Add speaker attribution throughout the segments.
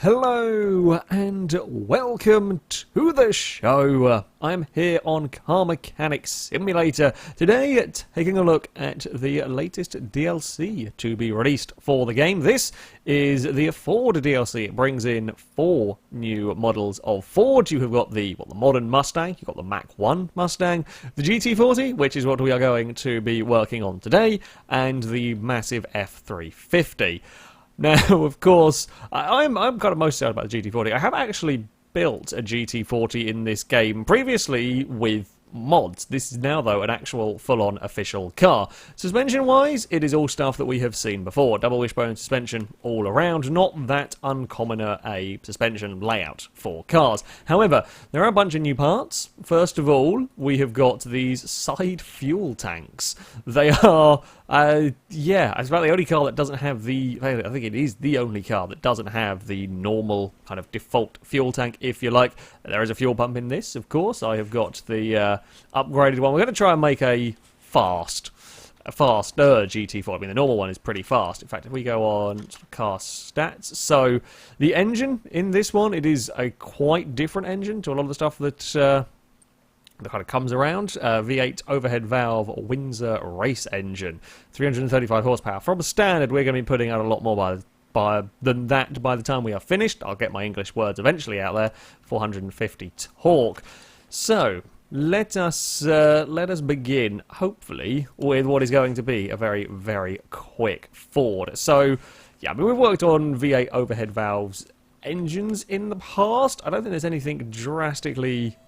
Speaker 1: Hello and welcome to the show. I'm here on Car Mechanic Simulator today, taking a look at the latest DLC to be released for the game. This is the Ford DLC. It brings in 4 new models of Ford. You have got the modern Mustang, you've got the Mach 1 Mustang, the GT40, which is what we are going to be working on today, and the massive F350. Now, of course, I'm kind of most excited about the GT40. I have actually built a GT40 in this game previously with mods. This is now, though, an actual full-on official car. Suspension-wise, it is all stuff that we have seen before. Double wishbone suspension all around. Not that uncommon a suspension layout for cars. However, there are a bunch of new parts. First of all, we have got these side fuel tanks. They are... yeah, it's about the only car that doesn't have the... I think it is the only car that doesn't have the normal kind of default fuel tank, if you like. There is a fuel pump in this, of course. I have got the upgraded one. We're going to try and make a faster GT4. I mean, the normal one is pretty fast. In fact, if we go on car stats, so the engine in this one, it is a quite different engine to a lot of the stuff that kind of comes around. V8 overhead valve Windsor race engine, 335 horsepower. From a standard, we're going to be putting out a lot more than that by the time we are finished. I'll get my English words eventually out there. 450 torque. So let us begin, hopefully, with what is going to be a very, very quick Ford. So, yeah, I mean, we've worked on V8 overhead valves engines in the past. I don't think there's anything drastically...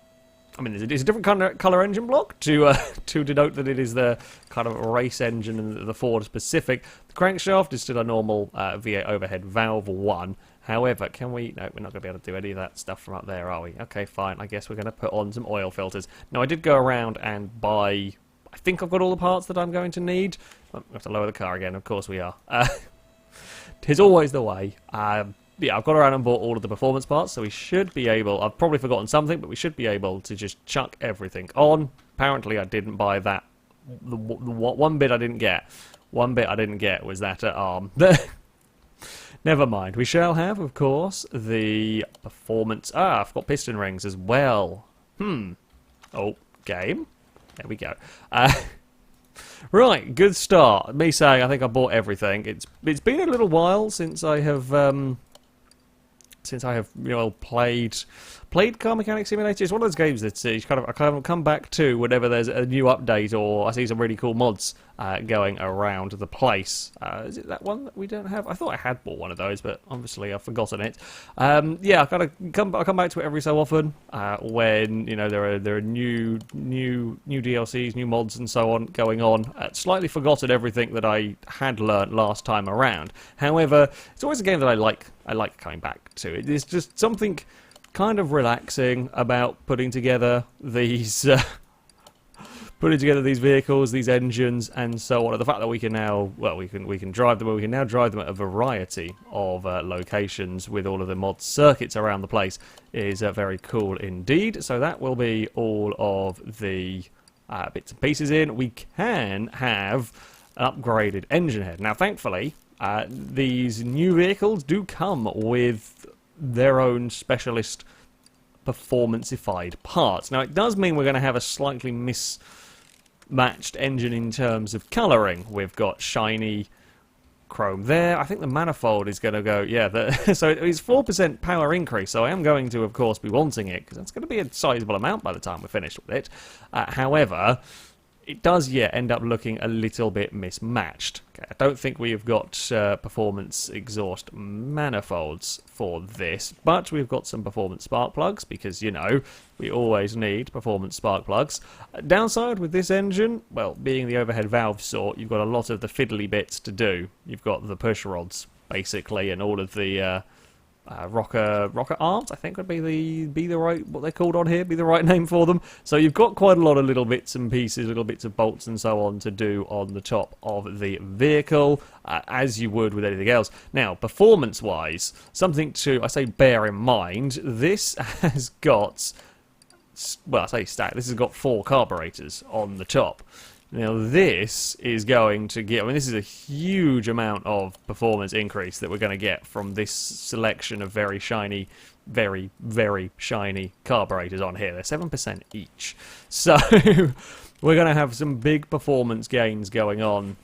Speaker 1: I mean, it's a different colour engine block to denote that it is the kind of race engine and the Ford specific. The crankshaft is still a normal V8 overhead valve 1. However, can we... No, we're not going to be able to do any of that stuff from up there, are we? Okay, fine. I guess we're going to put on some oil filters. Now, I did go around and buy... I think I've got all the parts that I'm going to need. Oh, we have to lower the car again. Of course we are. 'Tis always the way. Yeah, I've got around and bought all of the performance parts, so we should be able... I've probably forgotten something, but we should be able to just chuck everything on. Apparently, I didn't buy that. The one bit I didn't get. One bit I didn't get was that arm. Never mind. We shall have, of course, the performance... I've got piston rings as well. Oh, game. There we go. Right, good start. Me saying I think I bought everything. It's been a little while since I have... played Car Mechanic Simulator. It's one of those games that I kind of come back to whenever there's a new update or I see some really cool mods going around the place. Is it that one that we don't have? I thought I had bought one of those, but obviously I've forgotten it. Yeah, I come back to it every so often when there are new DLCs, new mods, and so on going on. Slightly forgotten everything that I had learnt last time around. However, it's always a game that I like coming back to. It is just something kind of relaxing about putting together these vehicles, these engines, and so on. The fact that we can now, we can drive them. We can now drive them at a variety of locations with all of the mod circuits around the place is very cool indeed. So that will be all of the bits and pieces in. We can have an upgraded engine head. Now, thankfully, these new vehicles do come with their own specialist performance-ified parts. Now, it does mean we're going to have a slightly mismatched engine in terms of colouring. We've got shiny chrome there. I think the manifold is going to go... Yeah, so it's 4% power increase, so I am going to, of course, be wanting it, because that's going to be a sizable amount by the time we're finished with it. However... it does, end up looking a little bit mismatched. Okay, I don't think we've got performance exhaust manifolds for this, but we've got some performance spark plugs, because, we always need performance spark plugs. Downside with this engine, well, being the overhead valve sort, you've got a lot of the fiddly bits to do. You've got the push rods, basically, and all of the... rocker arms, I think would be the right, what they're called on here, be the right name for them. So you've got quite a lot of little bits and pieces, little bits of bolts and so on to do on the top of the vehicle, as you would with anything else. Now, performance-wise, something to, I say, bear in mind, this has got, well, I say stack, this has got 4 carburetors on the top. Now this is going to get, I mean, this is a huge amount of performance increase that we're going to get from this selection of very shiny, very, very shiny carburetors on here. They're 7% each. So we're going to have some big performance gains going on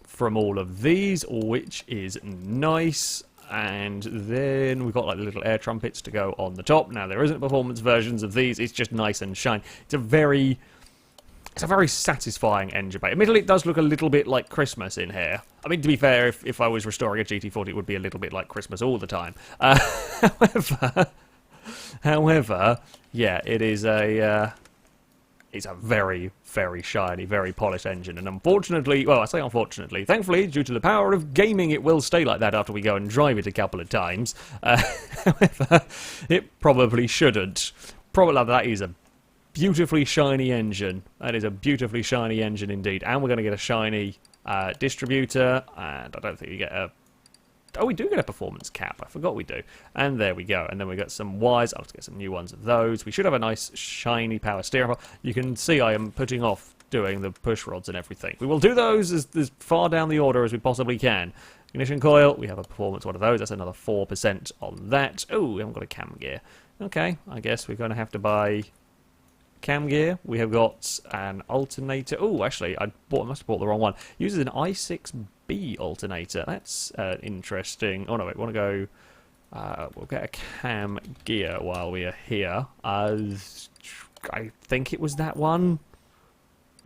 Speaker 1: from all of these, which is nice. And then we've got like little air trumpets to go on the top. Now there isn't performance versions of these, it's just nice and shiny. It's a very satisfying engine bay. Admittedly, it does look a little bit like Christmas in here. I mean, to be fair, if I was restoring a GT40, it would be a little bit like Christmas all the time. However, yeah, it is it's a very, very shiny, very polished engine. And unfortunately, well, I say unfortunately, thankfully, due to the power of gaming, it will stay like that after we go and drive it a couple of times. However, it probably shouldn't. Probably that is a beautifully shiny engine. That is a beautifully shiny engine indeed. And we're going to get a shiny distributor. And I don't think you get a... Oh, we do get a performance cap. I forgot we do. And there we go. And then we got some wires. I'll have to get some new ones of those. We should have a nice shiny power steering wheel. You can see I am putting off doing the push rods and everything. We will do those as far down the order as we possibly can. Ignition coil. We have a performance one of those. That's another 4% on that. Oh, we haven't got a cam gear. Okay, I guess we're going to have to buy cam gear. We have got an alternator. Oh, actually, I must have bought the wrong one. Uses an i6B alternator. That's interesting. Oh no, wait, we want to go. We'll get a cam gear while we are here. I think it was that one,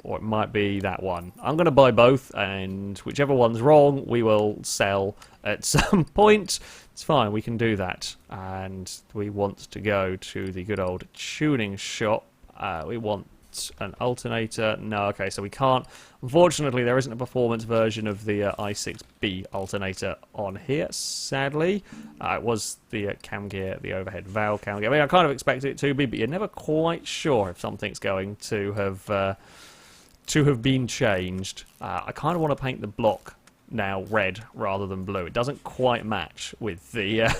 Speaker 1: or it might be that one. I'm going to buy both, and whichever one's wrong, we will sell at some point. It's fine, we can do that. And we want to go to the good old tuning shop. We want an alternator. No, okay, so we can't. Unfortunately, there isn't a performance version of the i6B alternator on here, sadly. It was the cam gear, the overhead valve cam gear. I mean, I kind of expected it to be, but you're never quite sure if something's going to have been changed. I kind of want to paint the block now red rather than blue. It doesn't quite match with the...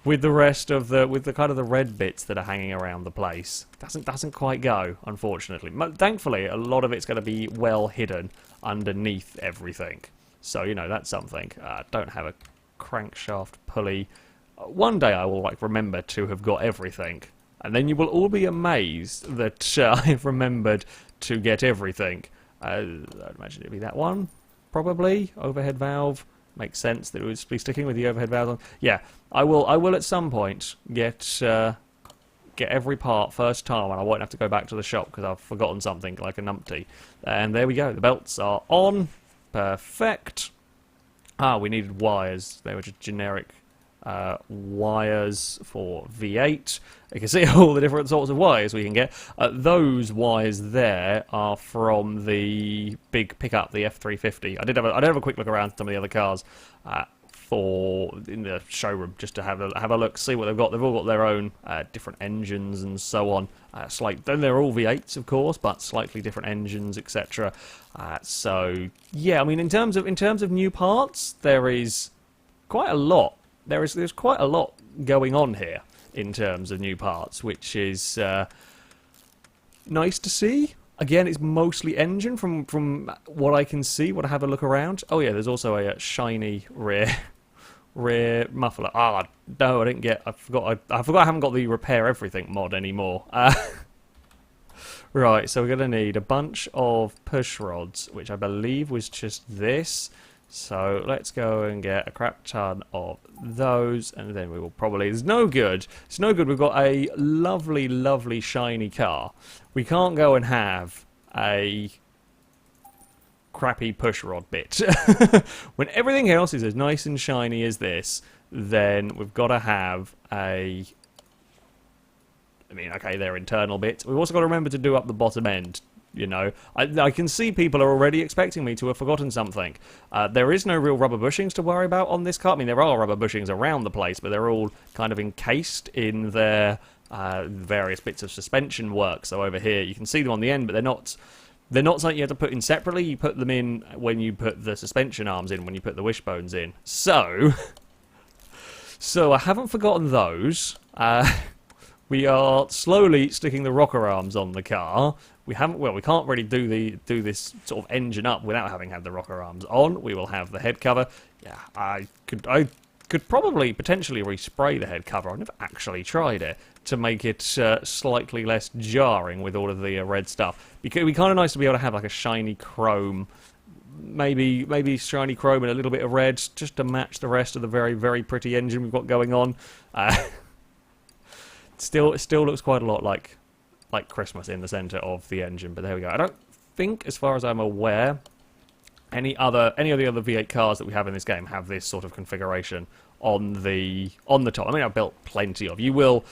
Speaker 1: with the rest of with the kind of the red bits that are hanging around the place. Doesn't quite go, unfortunately. Thankfully, a lot of it's going to be well hidden underneath everything. So, you know, that's something. Don't have a crankshaft pulley. One day I will, like, remember to have got everything. And then you will all be amazed that I've remembered to get everything. I'd imagine it'd be that one, probably. Overhead valve. Makes sense that it would be sticking with the overhead valve on. Yeah, I will at some point get every part first time, and I won't have to go back to the shop because I've forgotten something like a numpty. And there we go. The belts are on. Perfect. We needed wires. They were just generic wires for V8. You can see all the different sorts of wires we can get. Those wires there are from the big pickup, the F350. I did have a quick look around some of the other cars in the showroom just to have a look, see what they've got. They've all got their own different engines and so on. Then they're all V8s, of course, but slightly different engines, etc. So yeah, I mean, in terms of new parts, there is quite a lot. There's quite a lot going on here in terms of new parts, which is nice to see. Again, it's mostly engine from what I can see, what I have a look around. Oh yeah, there's also a shiny rear muffler. No, I didn't get. I forgot I haven't got the repair everything mod anymore. Right, so we're gonna need a bunch of push rods, which I believe was just this. So let's go and get a crap ton of those, and then we will probably... It's no good. We've got a lovely, lovely shiny car. We can't go and have a crappy push rod bit. When everything else is as nice and shiny as this, then we've got to have a... I mean, okay, they're internal bits. We've also got to remember to do up the bottom end. You know, I can see people are already expecting me to have forgotten something. There is no real rubber bushings to worry about on this car. I mean, there are rubber bushings around the place, but they're all kind of encased in their various bits of suspension work. So over here, you can see them on the end, but they're not something you have to put in separately. You put them in when you put the suspension arms in, when you put the wishbones in. So I haven't forgotten those. We are slowly sticking the rocker arms on the car, we haven't. Well, we can't really do this sort of engine up without having had the rocker arms on. We will have the head cover. Yeah, I could probably potentially respray the head cover. I've never actually tried it to make it slightly less jarring with all of the red stuff. Because it'd be kind of nice to be able to have like a shiny chrome. Maybe shiny chrome and a little bit of red, just to match the rest of the very, very pretty engine we've got going on. Still looks quite a lot like Christmas in the centre of the engine, but there we go. I don't think, as far as I'm aware, any of the other V8 cars that we have in this game have this sort of configuration on the top. I mean, I've built plenty of. You will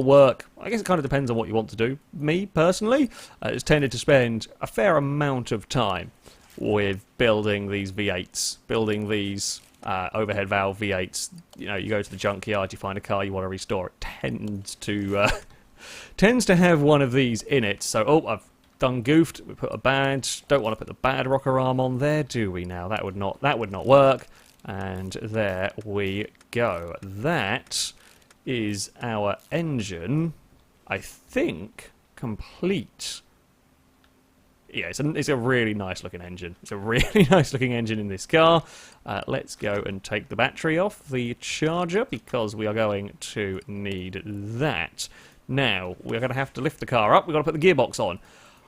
Speaker 1: work. I guess it kind of depends on what you want to do. Me personally, has tended to spend a fair amount of time with building these V8s, building these overhead valve V8s. You know, you go to the junkyard, you find a car you want to restore. It tends to have one of these in it. So, oh, I've done goofed. We put a bad. Don't want to put the bad rocker arm on there, do we? Now that would not work. And there we go. That is our engine. I think complete. Yeah, it's a really nice looking engine. It's a really nice looking engine in this car. Let's go and take the battery off the charger because we are going to need that. Now, we're going to have to lift the car up. We've got to put the gearbox on.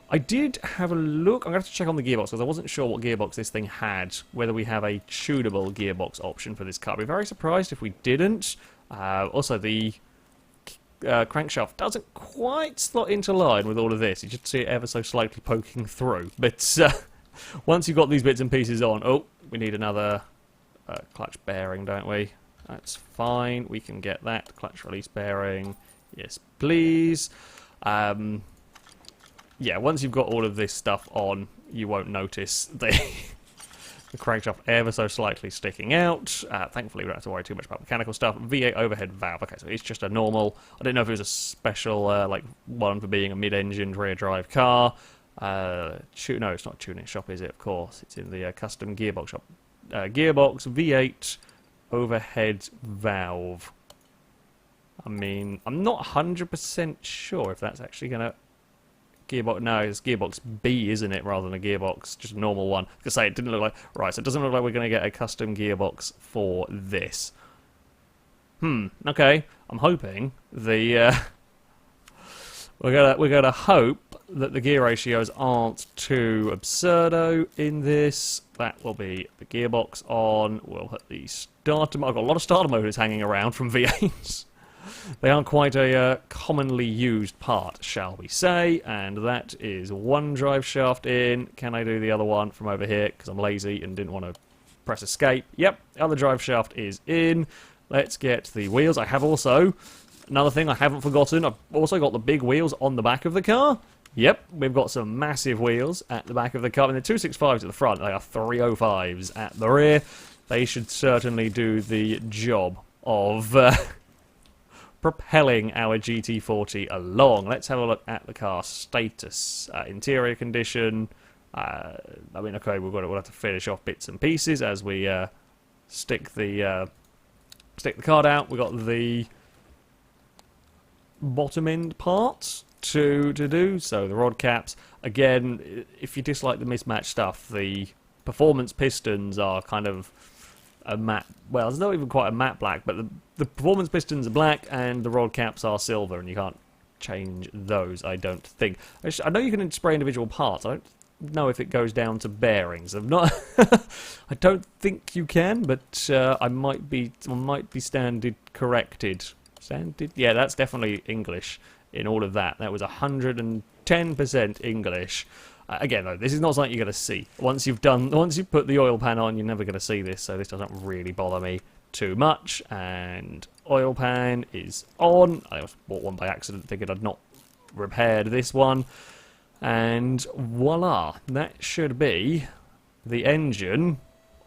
Speaker 1: I did have a look. I'm going to have to check on the gearbox because I wasn't sure what gearbox this thing had, whether we have a tunable gearbox option for this car. I'd be very surprised if we didn't. Also, the crankshaft doesn't quite slot into line with all of this. You should see it ever so slightly poking through. But once you've got these bits and pieces on, oh, we need another clutch bearing, don't we? That's fine. We can get that clutch release bearing. Yes, please. Yeah, once you've got all of this stuff on, you won't notice the crankshaft ever so slightly sticking out. Thankfully, we don't have to worry too much about mechanical stuff. V8 overhead valve. Okay, so it's just a normal. I didn't know if it was a special, like, one for being a mid-engined rear-drive car. No, it's not tuning shop, is it? Of course, it's in the custom gearbox shop. Gearbox V8 overhead valve. I mean, I'm not 100% sure if that's actually going to... Gearbox, no, it's gearbox B, isn't it, rather than a gearbox, just a normal one. I say it didn't look like... Right, so it doesn't look like we're going to get a custom gearbox for this. Okay. I'm hoping the... We're gonna hope that the gear ratios aren't too absurdo in this. That will be the gearbox on. We'll hit the starter mode. I've got a lot of starter motors hanging around from V8s. They aren't quite a commonly used part, shall we say, and that is one drive shaft in. Can I do the other one from over here, because I'm lazy and didn't want to press escape? Yep, other drive shaft is in. Let's get the wheels. I have also, another thing I haven't forgotten, I've also got the big wheels on the back of the car. Yep, we've got some massive wheels at the back of the car, and they're 265s at the front, they are 305s at the rear. They should certainly do the job of... propelling our GT40 along. Let's have a look at the car status. Interior condition. I mean, okay, we'll have to finish off bits and pieces as we stick the card out. We've got the bottom end parts to do. So the rod caps. Again, if you dislike the mismatched stuff, the performance pistons are kind of a matte, well, it's not even quite a matte black, but the performance pistons are black and the rod caps are silver, and you can't change those, I don't think. I know you can spray individual parts. I don't know if it goes down to bearings. I'm not. I don't think you can, but I might be standard corrected. Standard? Yeah, that's definitely English in all of that. That was 110% English. Again, though, this is not something you're going to see. Once you've put the oil pan on, you're never going to see this, so this doesn't really bother me too much. And oil pan is on. I almost bought one by accident, thinking I'd not repaired this one. And voila, that should be the engine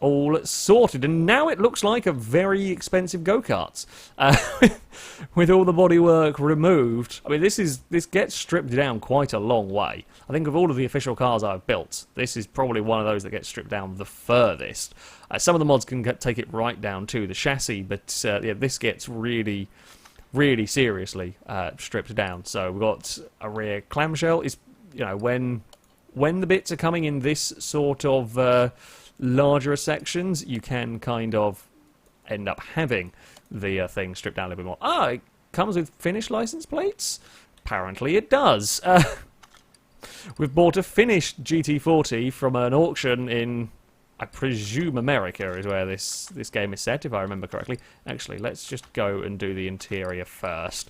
Speaker 1: all sorted. And now it looks like a very expensive go-karts. With all the bodywork removed. I mean, this gets stripped down quite a long way. I think of all of the official cars I've built, this is probably one of those that gets stripped down the furthest. Some of the mods can take it right down to the chassis, but yeah, this gets really seriously stripped down. So we've got a rear clamshell. It's you know, when the bits are coming in this sort of larger sections, you can kind of end up having the thing stripped down a little bit more. Ah, it comes with finished license plates? Apparently it does. We've bought a finished GT40 from an auction in, I presume, America is where this game is set, if I remember correctly. Actually, let's just go and do the interior first.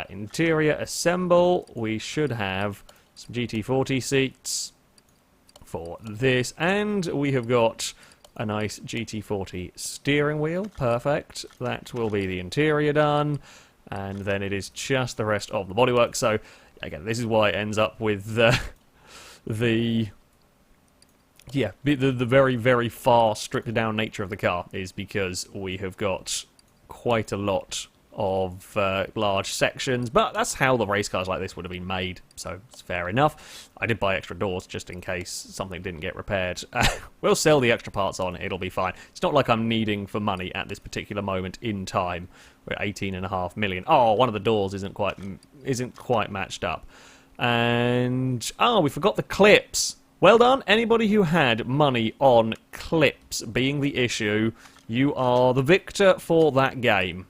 Speaker 1: Interior assemble. We should have some GT40 seats for this, and we have got a nice GT40 steering wheel. Perfect. That will be the interior done, and then it is just the rest of the bodywork. So again, this is why it ends up with the very, very far stripped down nature of the car, is because we have got quite a lot of large sections, but that's how the race cars like this would have been made, so it's fair enough. I did buy extra doors just in case something didn't get repaired. We'll sell the extra parts on, it'll be fine. It's not like I'm needing for money at this particular moment in time. We're at 18.5 million. Oh, one of the doors isn't quite matched up. And we forgot the clips. Well done, anybody who had money on clips being the issue, you are the victor for that game.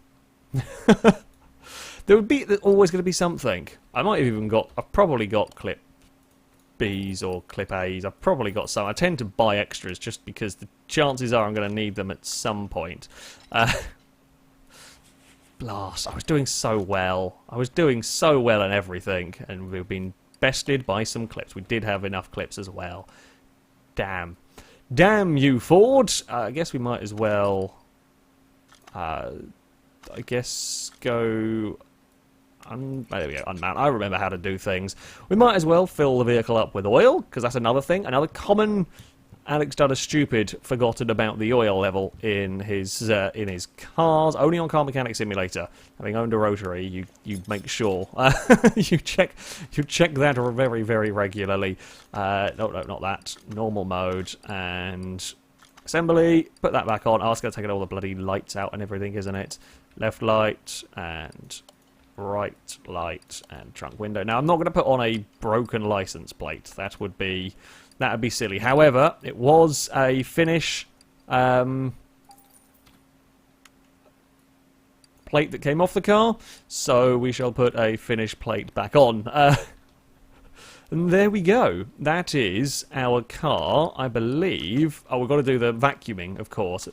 Speaker 1: There's always going to be something. I've probably got clip Bs or clip As. I've probably got some. I tend to buy extras just because the chances are I'm going to need them at some point. Blast. I was doing so well. I was doing so well in everything, and we've been bested by some clips. We did have enough clips as well. Damn. Damn you, Ford. I guess we might as well go... there we go, unmount. I remember how to do things. We might as well fill the vehicle up with oil, because that's another thing. Another common... Alex Dudder Stupid forgotten about the oil level in his cars. Only on Car Mechanic Simulator, having owned a rotary, you make sure you check that very, very regularly. No, not that. Normal mode and assembly. Put that back on. Oh, it's going to take all the bloody lights out and everything, isn't it? Left light and right light and trunk window. Now, I'm not going to put on a broken license plate. That would be silly. However, it was a finish plate that came off the car, so we shall put a finish plate back on. And there we go. That is our car, I believe. Oh, we've got to do the vacuuming, of course.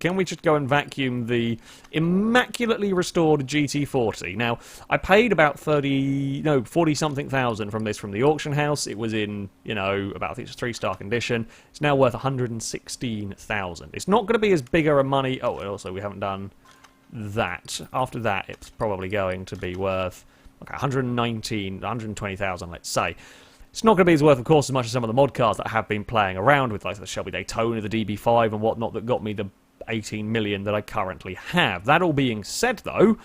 Speaker 1: Can we just go and vacuum the immaculately restored GT40? Now, I paid about 40-something thousand from this from the auction house. It was in, about, I think it's 3-star condition. It's now worth 116,000. It's not going to be as big a money... Oh, and also we haven't done that. After that, it's probably going to be worth, 120,000, let's say. It's not going to be as worth, of course, as much as some of the mod cars that I have been playing around with, like the Shelby Daytona, the DB5 and whatnot, that got me the 18 million that I currently have. That all being said, though,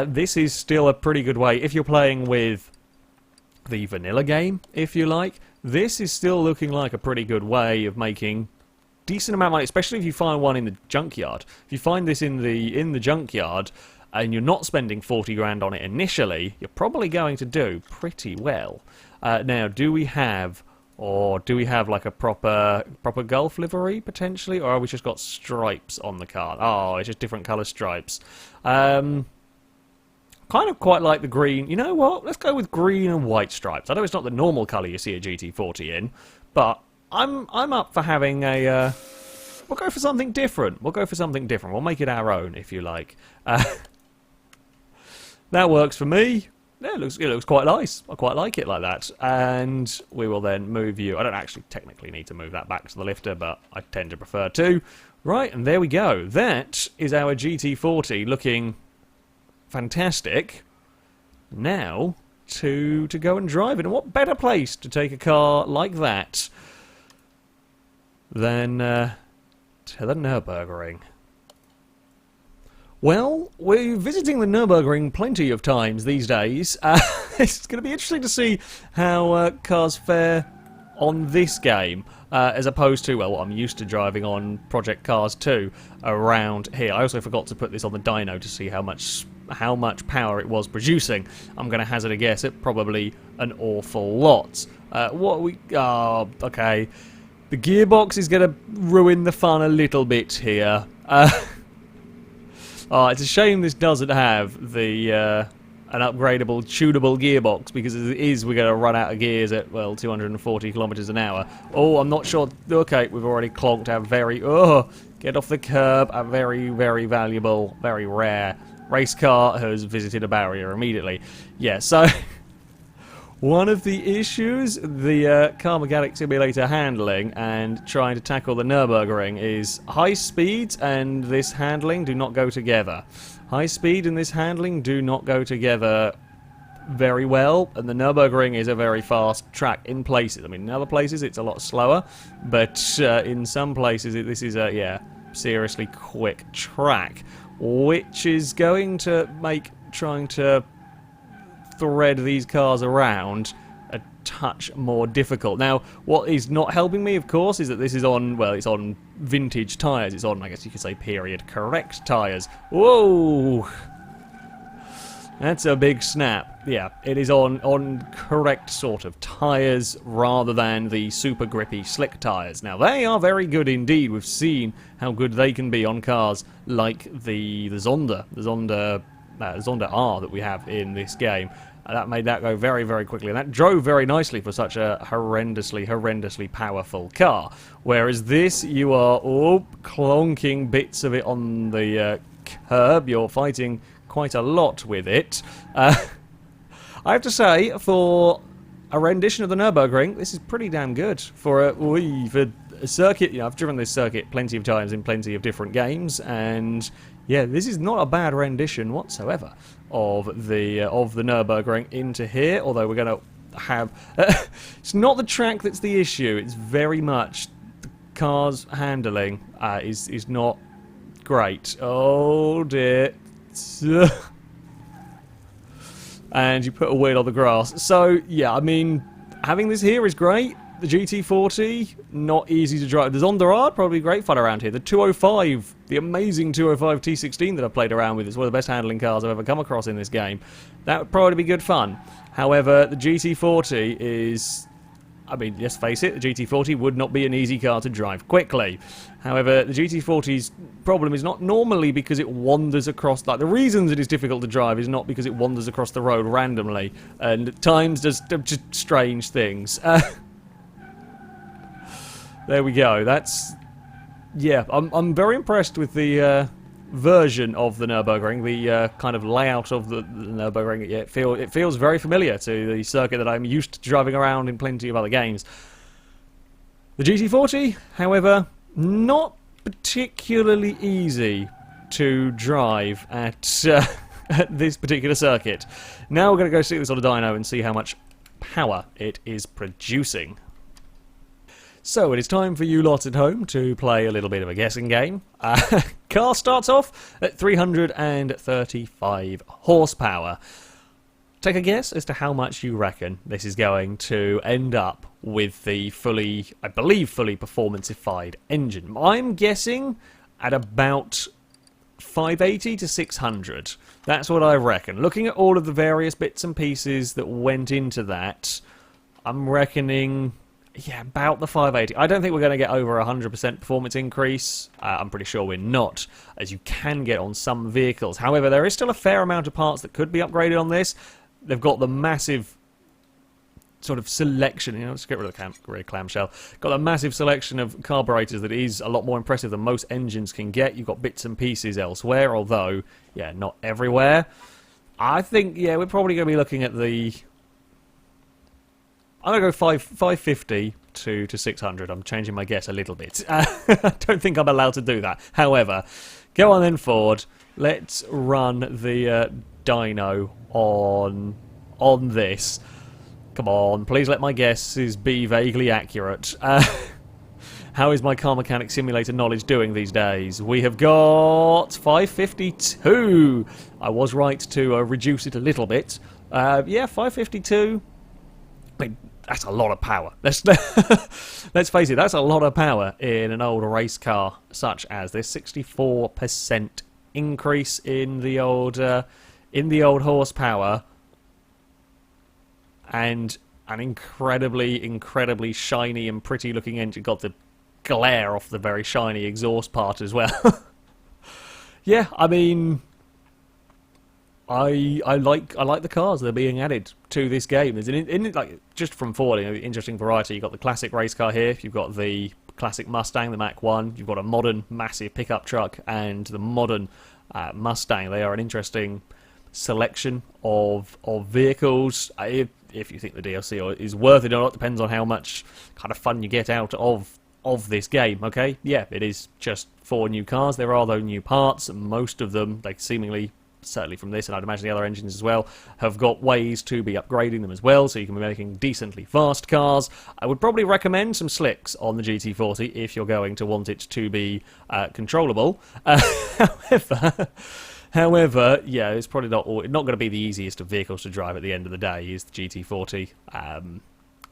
Speaker 1: this is still a pretty good way. If you're playing with the vanilla game, if you like, this is still looking like a pretty good way of making decent amount of money, especially if you find one in the junkyard. If you find this in the junkyard and you're not spending 40 grand on it initially, you're probably going to do pretty well. Now, do we have like a proper Gulf livery, potentially? Or have we just got stripes on the car? Oh, it's just different colour stripes. Kind of quite like the green. You know what? Let's go with green and white stripes. I know it's not the normal colour you see a GT40 in, but I'm up for having a... we'll go for something different. We'll make it our own, if you like. That works for me. Yeah, it looks quite nice. I quite like it like that. And we will then move you... I don't actually technically need to move that back to the lifter, but I tend to prefer to. Right, and there we go. That is our GT40 looking fantastic. Now, to go and drive it. And what better place to take a car like that than to the Nurburgring? Well, we're visiting the Nurburgring plenty of times these days. It's going to be interesting to see how cars fare on this game, as opposed to, well, what I'm used to driving on Project Cars 2 around here. I also forgot to put this on the dyno to see how much how much power it was producing. I'm going to hazard a guess at probably an awful lot. Okay. The gearbox is going to ruin the fun a little bit here. It's a shame this doesn't have the an upgradable, tunable gearbox, because as it is, we're going to run out of gears at, well, 240 kilometers an hour. Oh, I'm not sure. Okay, we've already clonked our get off the curb. A very, very valuable, very rare race car has visited a barrier immediately. Yeah, so one of the issues the car mechanic simulator handling and trying to tackle the Nurburgring is high speeds and this handling do not go together. High speed and this handling do not go together very well, and the Nurburgring is a very fast track in places. I mean, in other places it's a lot slower, but in some places this is a, seriously quick track, which is going to make trying to thread these cars around a touch more difficult. Now, what is not helping me, of course, is that this is on, well, it's on vintage tyres. It's on, I guess you could say, period correct tyres. Whoa! That's a big snap. Yeah, it is on correct sort of tyres rather than the super grippy slick tyres. Now, they are very good indeed. We've seen how good they can be on cars like the Zonda. The Zonda R that we have in this game. That made that go very, very quickly, and that drove very nicely for such a horrendously powerful car. Whereas this, you are clonking bits of it on the curb. You're fighting quite a lot with it. I have to say, for a rendition of the Nurburgring, this is pretty damn good. For a circuit, I've driven this circuit plenty of times in plenty of different games, and yeah, this is not a bad rendition whatsoever of the Nurburgring into here. Although we're going to have, it's not the track that's the issue. It's very much the car's handling is not great. Oh dear. And you put a wheel on the grass. So yeah, I mean, having this here is great. The GT40, not easy to drive. The Zonda R, probably great fun around here. The 205, the amazing 205 T16 that I've played around with, is one of the best handling cars I've ever come across in this game. That would probably be good fun. However, the GT40 is, I mean, let's face it, the GT40 would not be an easy car to drive quickly. However, the GT40's problem is not normally because it wanders across, like, the reasons it is difficult to drive is not because it wanders across the road randomly, and at times does just strange things. There we go. That's, yeah, I'm very impressed with the version of the Nurburgring, the kind of layout of the Nurburgring. Yeah, it feels very familiar to the circuit that I'm used to driving around in plenty of other games. The GT40, however, not particularly easy to drive at, at this particular circuit. Now we're going to go stick this on a dyno and see how much power it is producing. So it is time for you lot at home to play a little bit of a guessing game. Car starts off at 335 horsepower. Take a guess as to how much you reckon this is going to end up with the fully, I believe, fully performance-ified engine. I'm guessing at about 580 to 600. That's what I reckon. Looking at all of the various bits and pieces that went into that, I'm reckoning, yeah, about the 580. I don't think we're going to get over 100% performance increase. I'm pretty sure we're not, as you can get on some vehicles. However, there is still a fair amount of parts that could be upgraded on this. They've got the massive sort of selection, let's get rid of the clamshell. Got a massive selection of carburetors that is a lot more impressive than most engines can get. You've got bits and pieces elsewhere, although, yeah, not everywhere. I think, yeah, we're probably going to be looking at the, I'm going to go 550 to 600. I'm changing my guess a little bit. I don't think I'm allowed to do that. However, go on then, Ford. Let's run the dyno on this. Come on, please let my guesses be vaguely accurate. How is my car mechanic simulator knowledge doing these days? We have got 552. I was right to reduce it a little bit. Yeah, 552. I mean, that's a lot of power. Let's face it, that's a lot of power in an old race car such as this. 64% increase in the old in the old horsepower, and an incredibly shiny and pretty looking engine. Got the glare off the very shiny exhaust part as well. Yeah, I mean, I like the cars that are being added to this game. There's like just from Ford, interesting variety. You've got the classic race car here. You've got the classic Mustang, the Mach 1. You've got a modern massive pickup truck and the modern Mustang. They are an interesting selection of vehicles. If you think the DLC is worth it or not, depends on how much kind of fun you get out of this game. Okay, yeah, it is just 4 new cars. There are though new parts. Most of them, like seemingly, certainly from this, and I'd imagine the other engines as well, have got ways to be upgrading them as well, so you can be making decently fast cars. I would probably recommend some slicks on the GT40 if you're going to want it to be controllable. However, yeah, it's probably not going to be the easiest of vehicles to drive at the end of the day, is the GT40.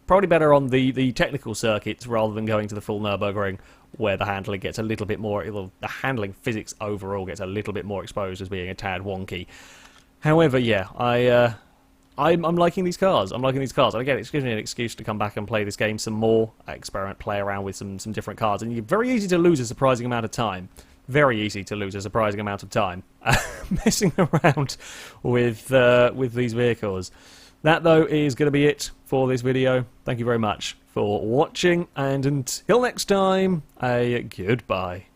Speaker 1: Probably better on the technical circuits rather than going to the full Nurburgring, where the handling gets a little bit more, the handling physics overall gets a little bit more exposed as being a tad wonky. However, yeah, I'm liking these cars. I'm liking these cars. And again, it's giving me an excuse to come back and play this game some more, experiment, play around with some different cars. And you're very easy to lose a surprising amount of time. Very easy to lose a surprising amount of time messing around with these vehicles. That, though, is going to be it for this video. Thank you very much for watching, and until next time, a goodbye.